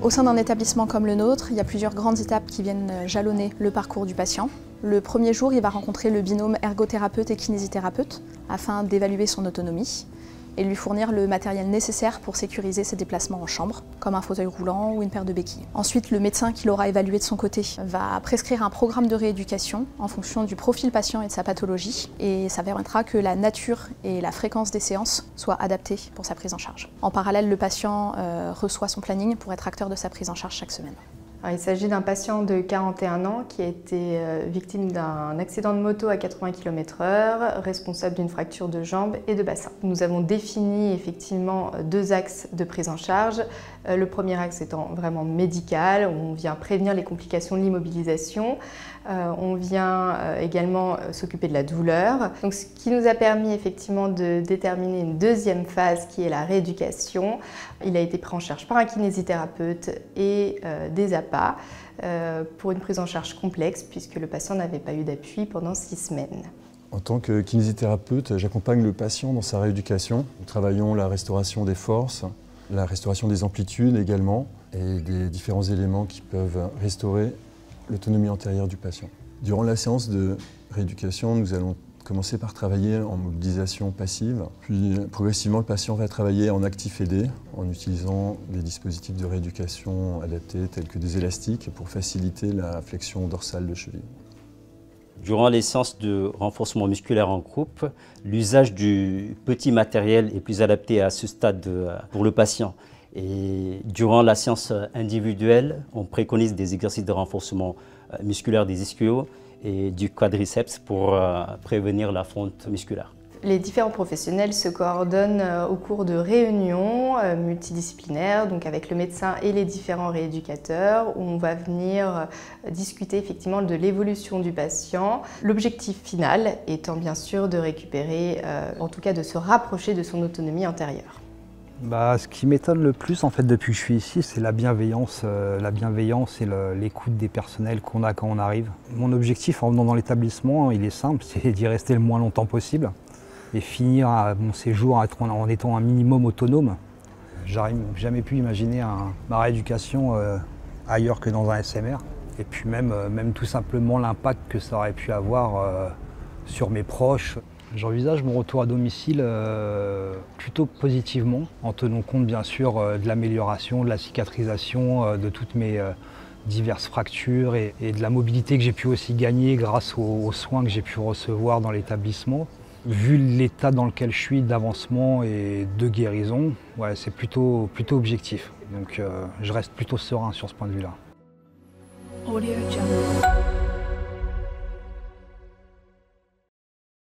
Au sein d'un établissement comme le nôtre, il y a plusieurs grandes étapes qui viennent jalonner le parcours du patient. Le premier jour, il va rencontrer le binôme ergothérapeute et kinésithérapeute afin d'évaluer son autonomie et lui fournir le matériel nécessaire pour sécuriser ses déplacements en chambre, comme un fauteuil roulant ou une paire de béquilles. Ensuite, le médecin qui l'aura évalué de son côté va prescrire un programme de rééducation en fonction du profil patient et de sa pathologie, et ça permettra que la nature et la fréquence des séances soient adaptées pour sa prise en charge. En parallèle, le patient reçoit son planning pour être acteur de sa prise en charge chaque semaine. Alors, il s'agit d'un patient de 41 ans qui a été victime d'un accident de moto à 80 km/h, responsable d'une fracture de jambe et de bassin. Nous avons défini effectivement 2 axes de prise en charge. Le premier axe étant vraiment médical, où on vient prévenir les complications de l'immobilisation. On vient également s'occuper de la douleur. Donc, ce qui nous a permis effectivement de déterminer une deuxième phase qui est la rééducation. Il a été pris en charge par un kinésithérapeute et des APA pour une prise en charge complexe puisque le patient n'avait pas eu d'appui pendant 6 semaines. En tant que kinésithérapeute, j'accompagne le patient dans sa rééducation. Nous travaillons la restauration des forces, la restauration des amplitudes également et des différents éléments qui peuvent restaurer l'autonomie antérieure du patient. Durant la séance de rééducation, nous allons commencer par travailler en mobilisation passive, puis progressivement le patient va travailler en actif aidé en utilisant des dispositifs de rééducation adaptés tels que des élastiques pour faciliter la flexion dorsale de cheville. Durant les séances de renforcement musculaire en groupe, l'usage du petit matériel est plus adapté à ce stade pour le patient. Et durant la séance individuelle, on préconise des exercices de renforcement musculaire des ischio et du quadriceps pour prévenir la fonte musculaire. Les différents professionnels se coordonnent au cours de réunions multidisciplinaires, donc avec le médecin et les différents rééducateurs, où on va venir discuter effectivement de l'évolution du patient. L'objectif final étant bien sûr de récupérer, en tout cas de se rapprocher de son autonomie antérieure. Ce qui m'étonne le plus en fait depuis que je suis ici, c'est la bienveillance et l'écoute des personnels qu'on a quand on arrive. Mon objectif en venant dans l'établissement, il est simple, c'est d'y rester le moins longtemps possible et finir mon séjour en étant un minimum autonome. J'aurais jamais pu imaginer ma rééducation ailleurs que dans un SMR. Et puis même tout simplement l'impact que ça aurait pu avoir sur mes proches. J'envisage mon retour à domicile plutôt positivement, en tenant compte bien sûr de l'amélioration, de la cicatrisation, de toutes mes diverses fractures et de la mobilité que j'ai pu aussi gagner grâce aux soins que j'ai pu recevoir dans l'établissement. Vu l'état dans lequel je suis d'avancement et de guérison, ouais, c'est plutôt objectif. Donc je reste plutôt serein sur ce point de vue-là.